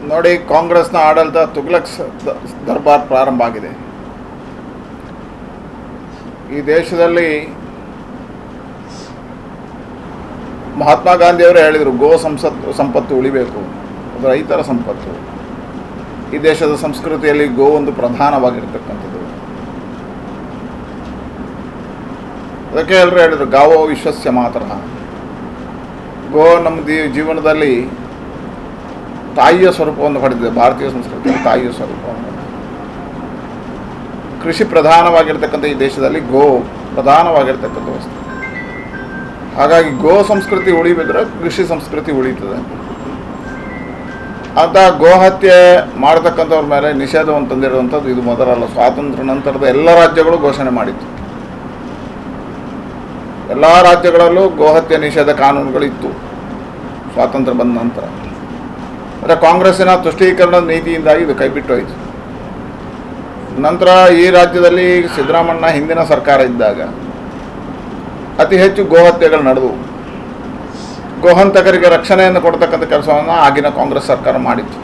ನೋಡಿ, ಕಾಂಗ್ರೆಸ್ನ ಆಡಳಿತ ತುಗ್ಲಕ್ ದರ್ಬಾರ್ ಪ್ರಾರಂಭ ಆಗಿದೆ. ಈ ದೇಶದಲ್ಲಿ ಮಹಾತ್ಮ ಗಾಂಧಿಯವರು ಹೇಳಿದರು, ಗೋ ಸಂಪತ್ತು ಉಳಿಬೇಕು, ಅದು ರೈತರ ಸಂಪತ್ತು. ಈ ದೇಶದ ಸಂಸ್ಕೃತಿಯಲ್ಲಿ ಗೋ ಒಂದು ಪ್ರಧಾನವಾಗಿರ್ತಕ್ಕಂಥದ್ದು. ಅದಕ್ಕೆ ಎಲ್ಲರೂ ಹೇಳಿದರು, ಗಾವೋ ವಿಶ್ವಸ್ಯ ಮಾತರಃ. ಗೋ ನಮ್ಮ ಜೀವನದಲ್ಲಿ ತಾಯಿಯ ಸ್ವರೂಪವನ್ನು ಪಡೆದಿದೆ. ಭಾರತೀಯ ಸಂಸ್ಕೃತಿಯಲ್ಲಿ ತಾಯಿಯ ಸ್ವರೂಪವನ್ನು, ಕೃಷಿ ಪ್ರಧಾನವಾಗಿರ್ತಕ್ಕಂಥ ಈ ದೇಶದಲ್ಲಿ ಗೋ ಪ್ರಧಾನವಾಗಿರ್ತಕ್ಕಂಥ ವಸ್ತು. ಹಾಗಾಗಿ ಗೋ ಸಂಸ್ಕೃತಿ ಉಳಿಬಿದ್ರೆ ಕೃಷಿ ಸಂಸ್ಕೃತಿ ಉಳಿತದೆ ಅಂತ ಗೋಹತ್ಯೆ ಮಾಡತಕ್ಕಂಥವ್ರ ಮೇಲೆ ನಿಷೇಧವನ್ನು ತಂದಿರುವಂಥದ್ದು ಇದು ಮೊದಲಲ್ಲ. ಸ್ವಾತಂತ್ರ್ಯ ನಂತರದ ಎಲ್ಲ ರಾಜ್ಯಗಳು ಘೋಷಣೆ ಮಾಡಿತ್ತು. ಎಲ್ಲ ರಾಜ್ಯಗಳಲ್ಲೂ ಗೋಹತ್ಯೆ ನಿಷೇಧ ಕಾನೂನುಗಳಿತ್ತು ಸ್ವಾತಂತ್ರ್ಯ ಬಂದ ನಂತರ. ಆದರೆ ಕಾಂಗ್ರೆಸ್ಸಿನ ತುಷ್ಟೀಕರಣದ ನೀತಿಯಿಂದಾಗಿ ಇದು ಕೈಬಿಟ್ಟು ಹೋಯಿತು. ನಂತರ ಈ ರಾಜ್ಯದಲ್ಲಿ ಸಿದ್ದರಾಮಣ್ಣ ಹಿಂದಿನ ಸರ್ಕಾರ ಇದ್ದಾಗ ಅತಿ ಹೆಚ್ಚು ಗೋಹತ್ಯೆಗಳು ನಡೆದವು. ಗೋಹಂತಕರಿಗೆ ರಕ್ಷಣೆಯನ್ನು ಕೊಡ್ತಕ್ಕಂಥ ಕೆಲಸವನ್ನು ಆಗಿನ ಕಾಂಗ್ರೆಸ್ ಸರ್ಕಾರ ಮಾಡಿತ್ತು.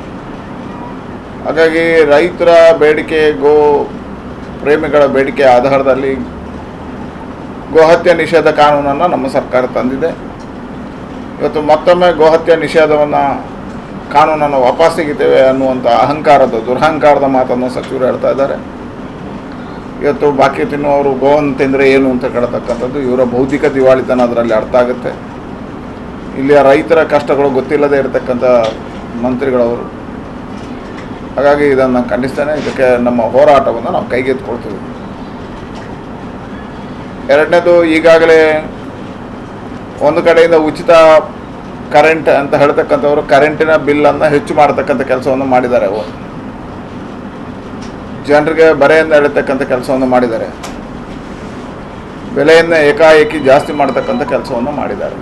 ಹಾಗಾಗಿ ರೈತರ ಬೇಡಿಕೆ, ಗೋ ಪ್ರೇಮಿಗಳ ಬೇಡಿಕೆ ಆಧಾರದಲ್ಲಿ ಗೋಹತ್ಯೆ ನಿಷೇಧ ಕಾನೂನನ್ನು ನಮ್ಮ ಸರ್ಕಾರ ತಂದಿದೆ. ಇವತ್ತು ಮತ್ತೊಮ್ಮೆ ಗೋಹತ್ಯೆ ನಿಷೇಧವನ್ನು ಕಾನೂನನ್ನು ವಾಪಸ್ ತೆಗಿತೇವೆ ಅನ್ನುವಂಥ ದುರಹಂಕಾರದ ಮಾತನ್ನು ಸಚಿವರು ಹೇಳ್ತಾ ಇದ್ದಾರೆ. ಇವತ್ತು ಬಾಕಿ ತಿನ್ನುವವರು ಗೋವನ್ನು ತಿಂದರೆ ಏನು ಅಂತ ಕೇಳತಕ್ಕಂಥದ್ದು ಇವರ ಬೌದ್ಧಿಕ ದಿವಾಳಿತನ ಅದರಲ್ಲಿ ಅರ್ಥ ಆಗುತ್ತೆ. ಇಲ್ಲಿಯ ರೈತರ ಕಷ್ಟಗಳು ಗೊತ್ತಿಲ್ಲದೆ ಇರತಕ್ಕಂಥ ಮಂತ್ರಿಗಳವರು. ಹಾಗಾಗಿ ಇದನ್ನು ಖಂಡಿಸ್ತೇನೆ. ಇದಕ್ಕೆ ನಮ್ಮ ಹೋರಾಟವನ್ನು ನಾವು ಕೈಗೆತ್ತಿಕೊಳ್ತೀವಿ. ಎರಡನೇದು, ಈಗಾಗಲೇ ಒಂದು ಕಡೆಯಿಂದ ಉಚಿತ ಕರೆಂಟ್ ಅಂತ ಹೇಳ್ತಕ್ಕಂಥವ್ರು ಕರೆಂಟಿನ ಬಿಲ್ಲನ್ನು ಹೆಚ್ಚು ಮಾಡತಕ್ಕಂಥ ಕೆಲಸವನ್ನು ಮಾಡಿದ್ದಾರೆ. ಜನರಿಗೆ ಬರೆಯಿಂದ ಎಳತಕ್ಕಂಥ ಕೆಲಸವನ್ನು ಮಾಡಿದ್ದಾರೆ. ಬೆಲೆಯನ್ನು ಏಕಾಏಕಿ ಜಾಸ್ತಿ ಮಾಡತಕ್ಕಂಥ ಕೆಲಸವನ್ನು ಮಾಡಿದ್ದಾರೆ.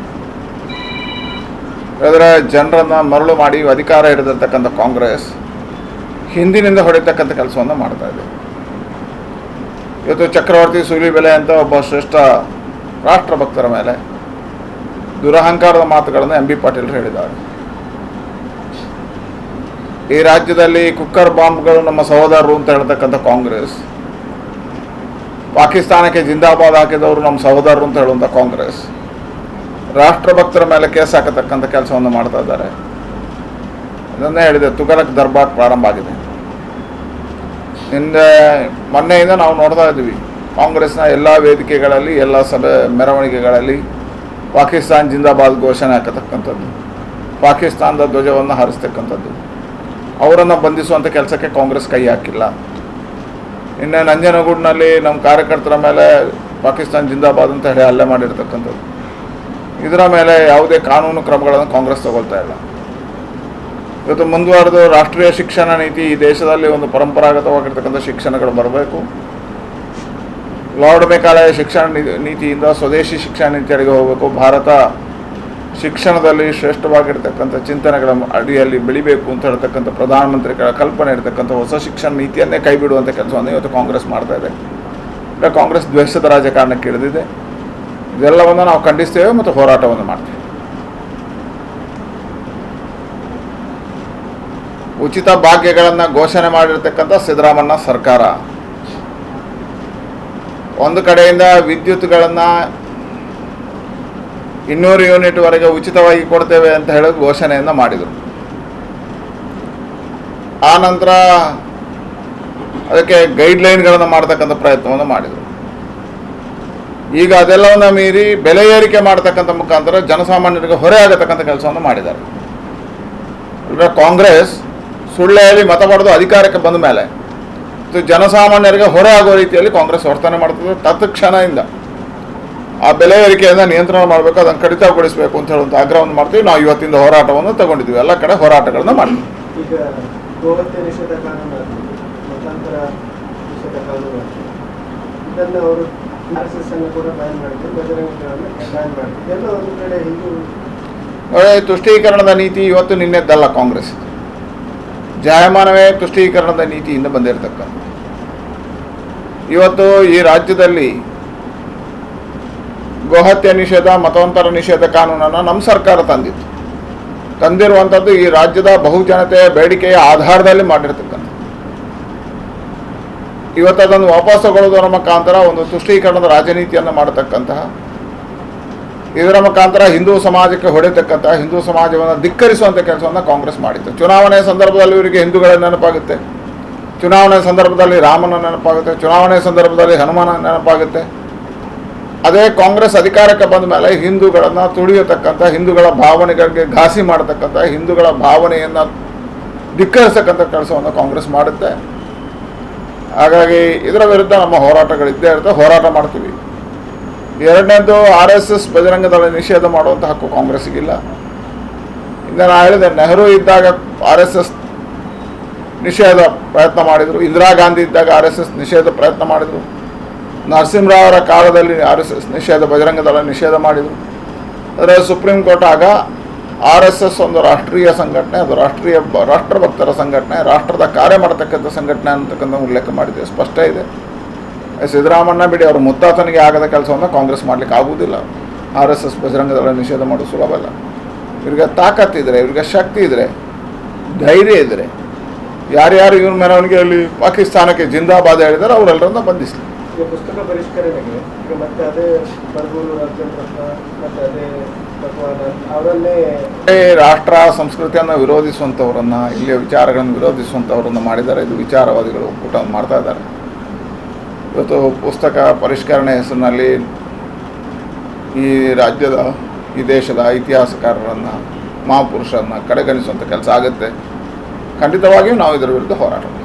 ಆದರೆ ಜನರನ್ನು ಮರಳು ಮಾಡಿ ಅಧಿಕಾರ ಹಿಡಿದಿರ್ತಕ್ಕಂಥ ಕಾಂಗ್ರೆಸ್ ಹಿಂದಿನಿಂದ ಹೊಡೆಯತಕ್ಕಂಥ ಕೆಲಸವನ್ನು ಮಾಡ್ತಾ ಇದೆ. ಇವತ್ತು ಚಕ್ರವರ್ತಿ ಸೂಲಿಬೆಲೆ ಅಂತ ಒಬ್ಬ ಶ್ರೇಷ್ಠ ರಾಷ್ಟ್ರಭಕ್ತರ ಮೇಲೆ ದುರಹಂಕಾರದ ಮಾತುಗಳನ್ನು ಎಂ ಬಿ ಪಾಟೀಲ್ ಹೇಳಿದ್ದಾರೆ. ಈ ರಾಜ್ಯದಲ್ಲಿ ಕುಕ್ಕರ್ ಬಾಂಬ್ಗಳು ನಮ್ಮ ಸಹೋದರರು ಅಂತ ಹೇಳ್ತಕ್ಕಂಥ ಕಾಂಗ್ರೆಸ್, ಪಾಕಿಸ್ತಾನಕ್ಕೆ ಜಿಂದಾಬಾದ್ ಹಾಕಿದವರು ನಮ್ಮ ಸಹೋದರರು ಅಂತ ಹೇಳುವಂಥ ಕಾಂಗ್ರೆಸ್ ರಾಷ್ಟ್ರಭಕ್ತರ ಮೇಲೆ ಕೇಸ್ ಹಾಕತಕ್ಕಂಥ ಕೆಲಸವನ್ನು ಮಾಡ್ತಾ ಇದ್ದಾರೆ. ಅದನ್ನೇ ಹೇಳಿದೆ, ತುಗಲಕ್ ದರ್ಬಾರ್ ಪ್ರಾರಂಭ ಆಗಿದೆ. ಮೊನ್ನೆಯಿಂದ ನಾವು ನೋಡ್ತಾ ಇದ್ವಿ, ಕಾಂಗ್ರೆಸ್ನ ಎಲ್ಲ ವೇದಿಕೆಗಳಲ್ಲಿ, ಎಲ್ಲ ಸಭೆ ಮೆರವಣಿಗೆಗಳಲ್ಲಿ ಪಾಕಿಸ್ತಾನ್ ಜಿಂದಾಬಾದ್ ಘೋಷಣೆ ಹಾಕತಕ್ಕಂಥದ್ದು, ಪಾಕಿಸ್ತಾನದ ಧ್ವಜವನ್ನು ಹಾರಿಸ್ತಕ್ಕಂಥದ್ದು. ಅವರನ್ನು ಬಂಧಿಸುವಂಥ ಕೆಲಸಕ್ಕೆ ಕಾಂಗ್ರೆಸ್ ಕೈ ಹಾಕಿಲ್ಲ. ಇನ್ನು ನಂಜನಗೂಡಿನಲ್ಲಿ ನಮ್ಮ ಕಾರ್ಯಕರ್ತರ ಮೇಲೆ ಪಾಕಿಸ್ತಾನ್ ಜಿಂದಾಬಾದ್ ಅಂತ ಹೇಳಿ ಹಲ್ಲೆ ಮಾಡಿರ್ತಕ್ಕಂಥದ್ದು. ಇದರ ಮೇಲೆ ಯಾವುದೇ ಕಾನೂನು ಕ್ರಮಗಳನ್ನು ಕಾಂಗ್ರೆಸ್ ತಗೊಳ್ತಾ ಇಲ್ಲ. ಇವತ್ತು ಮುಂದುವರೆದು ರಾಷ್ಟ್ರೀಯ ಶಿಕ್ಷಣ ನೀತಿ, ಈ ದೇಶದಲ್ಲಿ ಒಂದು ಪರಂಪರಾಗತವಾಗಿರ್ತಕ್ಕಂಥ ಶಿಕ್ಷಣಗಳು ಬರಬೇಕು. ಲಾರ್ಡ್ ಮೆಕಾಲೆ ಶಿಕ್ಷಣ ನೀತಿಯಿಂದ ಸ್ವದೇಶಿ ಶಿಕ್ಷಣ ನೀತಿಯರಿಗೆ ಹೋಗಬೇಕು. ಭಾರತ ಶಿಕ್ಷಣದಲ್ಲಿ ಶ್ರೇಷ್ಠವಾಗಿರ್ತಕ್ಕಂಥ ಚಿಂತನೆಗಳ ಅಡಿಯಲ್ಲಿ ಬೆಳಿಬೇಕು ಅಂತ ಹೇಳ್ತಕ್ಕಂಥ ಪ್ರಧಾನಮಂತ್ರಿಗಳ ಕಲ್ಪನೆ ಇರತಕ್ಕಂಥ ಹೊಸ ಶಿಕ್ಷಣ ನೀತಿಯನ್ನೇ ಕೈ ಬಿಡುವಂಥ ಕೆಲಸವನ್ನು ಇವತ್ತು ಕಾಂಗ್ರೆಸ್ ಮಾಡ್ತಾ ಇದೆ. ಈಗ ಕಾಂಗ್ರೆಸ್ ದ್ವೇಷದ ರಾಜಕಾರಣಕ್ಕೆ ಇಳಿದಿದೆ. ಇದೆಲ್ಲವನ್ನು ನಾವು ಖಂಡಿಸ್ತೇವೆ ಮತ್ತು ಹೋರಾಟವನ್ನು ಮಾಡ್ತೇವೆ. ಉಚಿತ ಭಾಗ್ಯಗಳನ್ನು ಘೋಷಣೆ ಮಾಡಿರ್ತಕ್ಕಂಥ ಸಿದ್ದರಾಮಣ್ಣ ಸರ್ಕಾರ ಒಂದು ಕಡೆಯಿಂದ ವಿದ್ಯುತ್ಗಳನ್ನು 200 ಯೂನಿಟ್ವರೆಗೆ ಉಚಿತವಾಗಿ ಕೊಡ್ತೇವೆ ಅಂತ ಹೇಳಿ ಘೋಷಣೆಯನ್ನು ಮಾಡಿದರು. ಆ ನಂತರ ಅದಕ್ಕೆ ಗೈಡ್ಲೈನ್ಗಳನ್ನು ಮಾಡ್ತಕ್ಕಂಥ ಪ್ರಯತ್ನವನ್ನು ಮಾಡಿದರು. ಈಗ ಅದೆಲ್ಲವನ್ನು ಮೀರಿ ಬೆಲೆ ಏರಿಕೆ ಮಾಡ್ತಕ್ಕಂಥ ಮುಖಾಂತರ ಜನಸಾಮಾನ್ಯರಿಗೆ ಹೊರೆ ಆಗತಕ್ಕಂಥ ಕೆಲಸವನ್ನು ಮಾಡಿದ್ದಾರೆ. ಅಂದರೆ ಕಾಂಗ್ರೆಸ್ ಸುಳ್ಳೆಯಲ್ಲಿ ಮತ ಪಡೆದು ಅಧಿಕಾರಕ್ಕೆ ಬಂದ ಮೇಲೆ ಜನಸಾಮಾನ್ಯರಿಗೆ ಹೊರೆ ಆಗೋ ರೀತಿಯಲ್ಲಿ ಕಾಂಗ್ರೆಸ್ ವರ್ತನೆ ಮಾಡ್ತದೆ. ತತ್ಕ್ಷಣದಿಂದ ಆ ಬೆಲೆ ಏರಿಕೆಯಿಂದ ನಿಯಂತ್ರಣ ಮಾಡಬೇಕು, ಅದನ್ನು ಕಡಿತಗೊಳಿಸಬೇಕು ಅಂತ ಹೇಳುವಂಥ ಆಗ್ರಹವನ್ನು ಮಾಡ್ತೀವಿ. ನಾವು ಇವತ್ತಿಂದ ಹೋರಾಟವನ್ನು ತಗೊಂಡಿದ್ದೀವಿ. ಎಲ್ಲ ಕಡೆ ಹೋರಾಟಗಳನ್ನ ಮಾಡ್ತೀವಿ. ಈಗ ಗೋಹತ್ಯೆ ನಿಷೇಧ ಕಾನೂನು, ಮತಾಂತರ ನಿಷೇಧ ಕಾನೂನು, ಇದನ್ನು ಅವರು RSS ಅನ್ನು ಕೂಡ ಬ್ಯಾನ್ ಮಾಡಿದ್ರು, ಬಜರಂಗಗಳನ್ನು ಬ್ಯಾನ್ ಮಾಡಿದ್ರು. ಎಲ್ಲ ಒಂದು ಕಡೆ ಹೀಗೂ ತುಷ್ಟೀಕರಣದ ನೀತಿ ಇವತ್ತು ನಿನ್ನೆದ್ದಲ್ಲ. ಕಾಂಗ್ರೆಸ್ ಜಾಯಮಾನವೇ ತುಷ್ಟೀಕರಣದ ನೀತಿಯಿಂದ ಬಂದಿರತಕ್ಕಂಥ. ಇವತ್ತು ಈ ರಾಜ್ಯದಲ್ಲಿ ಗೋಹತ್ಯೆ ನಿಷೇಧ, ಮತಾಂತರ ನಿಷೇಧ ಕಾನೂನನ್ನು ನಮ್ಮ ಸರ್ಕಾರ ತಂದಿತ್ತು. ತಂದಿರುವಂಥದ್ದು ಈ ರಾಜ್ಯದ ಬಹುಜನತೆಯ ಬೇಡಿಕೆಯ ಆಧಾರದಲ್ಲಿ ಮಾಡಿರ್ತಕ್ಕಂಥ. ಇವತ್ತು ಅದನ್ನು ವಾಪಸ್ ತಗೊಳ್ಳೋದರ ಮುಖಾಂತರ ಒಂದು ತುಷ್ಟೀಕರಣದ ರಾಜನೀತಿಯನ್ನು ಮಾಡತಕ್ಕಂತಹ, ಇದರ ಮುಖಾಂತರ ಹಿಂದೂ ಸಮಾಜಕ್ಕೆ ಹೊಡೆತಕ್ಕಂತಹ, ಹಿಂದೂ ಸಮಾಜವನ್ನು ಧಿಕ್ಕರಿಸುವಂಥ ಕೆಲಸವನ್ನು ಕಾಂಗ್ರೆಸ್ ಮಾಡಿತ್ತು. ಚುನಾವಣೆಯ ಸಂದರ್ಭದಲ್ಲಿ ಇವರಿಗೆ ಹಿಂದೂಗಳ ನೆನಪಾಗುತ್ತೆ, ಚುನಾವಣೆ ಸಂದರ್ಭದಲ್ಲಿ ರಾಮನ ನೆನಪಾಗುತ್ತೆ, ಚುನಾವಣೆ ಸಂದರ್ಭದಲ್ಲಿ ಹನುಮಾನ ನೆನಪಾಗುತ್ತೆ. ಅದೇ ಕಾಂಗ್ರೆಸ್ ಅಧಿಕಾರಕ್ಕೆ ಬಂದ ಮೇಲೆ ಹಿಂದೂಗಳನ್ನು ತುಳಿಯತಕ್ಕಂಥ, ಹಿಂದೂಗಳ ಭಾವನೆಗಳಿಗೆ ಘಾಸಿ ಮಾಡತಕ್ಕಂಥ, ಹಿಂದೂಗಳ ಭಾವನೆಯನ್ನು ಧಿಕ್ಕರಿಸತಕ್ಕಂಥ ಕೆಲಸವನ್ನು ಕಾಂಗ್ರೆಸ್ ಮಾಡುತ್ತೆ. ಹಾಗಾಗಿ ಇದರ ವಿರುದ್ಧ ನಮ್ಮ ಹೋರಾಟಗಳಿದ್ದೇ ಇರುತ್ತೆ, ಹೋರಾಟ ಮಾಡ್ತೀವಿ. ಎರಡನೇದು, RSS ಬಜರಂಗ ದಳ ನಿಷೇಧ ಮಾಡುವಂಥ ಹಕ್ಕು ಕಾಂಗ್ರೆಸ್ಸಿಗಿಲ್ಲ. ಈಗ ನಾನು ಹೇಳಿದೆ, ನೆಹರು ಇದ್ದಾಗ RSS ನಿಷೇಧ ಪ್ರಯತ್ನ ಮಾಡಿದರು, ಇಂದಿರಾ ಗಾಂಧಿ ಇದ್ದಾಗ RSS ನಿಷೇಧ ಪ್ರಯತ್ನ ಮಾಡಿದರು, ನರಸಿಂಹರಾವ್ ಅವರ ಕಾಲದಲ್ಲಿ RSS ನಿಷೇಧ, ಬಜರಂಗ ದಳ ನಿಷೇಧ ಮಾಡಿದರು. ಆದರೆ ಸುಪ್ರೀಂ ಕೋರ್ಟ್ ಆಗ RSS ಒಂದು ರಾಷ್ಟ್ರೀಯ ಸಂಘಟನೆ, ಅದು ರಾಷ್ಟ್ರಭಕ್ತರ ಸಂಘಟನೆ, ರಾಷ್ಟ್ರದ ಕಾರ್ಯ ಮಾಡತಕ್ಕಂಥ ಸಂಘಟನೆ ಅಂತಕ್ಕಂಥ ಉಲ್ಲೇಖ ಮಾಡಿದೆ, ಸ್ಪಷ್ಟ ಇದೆ. ಸಿದ್ದರಾಮಣ್ಣ ಬಿಡಿ, ಅವರು ಮುತ್ತಾತನಿಗೆ ಆಗದ ಕೆಲಸವನ್ನು ಕಾಂಗ್ರೆಸ್ ಮಾಡಲಿಕ್ಕೆ ಆಗುವುದಿಲ್ಲ. RSS ಬಜರಂಗ ದಳ ನಿಷೇಧ ಮಾಡೋದು ಸುಲಭ ಅಲ್ಲ. ಇವರಿಗೆ ತಾಕತ್ತಿದ್ರೆ, ಇವರಿಗೆ ಶಕ್ತಿ ಇದ್ದರೆ, ಧೈರ್ಯ ಇದ್ದರೆ, ಯಾರ್ಯಾರು ಇವ್ರ ಮೆರವಣಿಗೆಯಲ್ಲಿ ಪಾಕಿಸ್ತಾನಕ್ಕೆ ಜಿಂದಾಬಾದ್ ಹೇಳಿದರೆ ಅವರೆಲ್ಲರನ್ನ ಬಂಧಿಸಲಿ. ಈಗ ಪುಸ್ತಕ ಪರಿಷ್ಕರಣೆಗೆ ಈಗ ಮತ್ತೆ ಅದೇ ಬರ್ಗೂರು ಮತ್ತೆ ಅದೇ ಅವರನ್ನೇ ರಾಷ್ಟ್ರ ಸಂಸ್ಕೃತಿಯನ್ನು ವಿರೋಧಿಸುವಂಥವ್ರನ್ನ, ಇಲ್ಲಿಯ ವಿಚಾರಗಳನ್ನು ವಿರೋಧಿಸುವಂಥವ್ರನ್ನ ಮಾಡಿದ್ದಾರೆ. ಇದು ವಿಚಾರವಾದಿಗಳು ಒಕ್ಕೂಟ ಮಾಡ್ತಾ ಇದ್ದಾರೆ. ಇವತ್ತು ಪುಸ್ತಕ ಪರಿಷ್ಕರಣೆ ಹೆಸರಿನಲ್ಲಿ ಈ ರಾಜ್ಯದ, ಈ ದೇಶದ ಇತಿಹಾಸಕಾರರನ್ನು, ಮಹಾಪುರುಷರನ್ನು ಕಡೆಗಣಿಸುವಂಥ ಕೆಲಸ ಆಗುತ್ತೆ. ಖಂಡಿತವಾಗಿಯೂ ನಾವು ಇದರ ವಿರುದ್ಧ ಹೋರಾಟ ಮಾಡ್ತೀವಿ.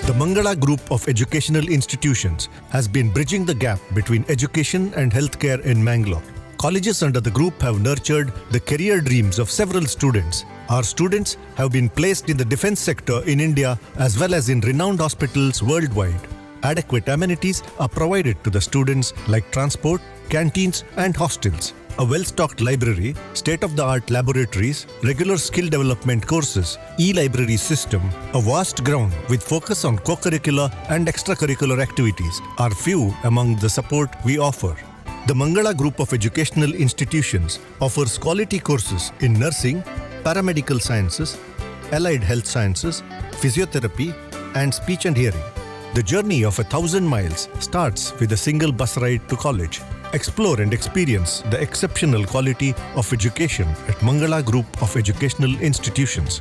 The Mangala Group of Educational Institutions has been bridging the gap between education and healthcare in Mangalore. Colleges under the group have nurtured the career dreams of several students. Our students have been placed in the defense sector in India as well as in renowned hospitals worldwide. Adequate amenities are provided to the students like transport, canteens and hostels. A well-stocked library, state-of-the-art laboratories, regular skill development courses, e-library system, a vast ground with focus on co-curricular and extracurricular activities are few among the support we offer. The Mangala Group of Educational Institutions offers quality courses in nursing, paramedical sciences, allied health sciences, physiotherapy and speech and hearing. The journey of 1,000 miles starts with a single bus ride to college. Explore and experience the exceptional quality of education at Mangala Group of Educational Institutions.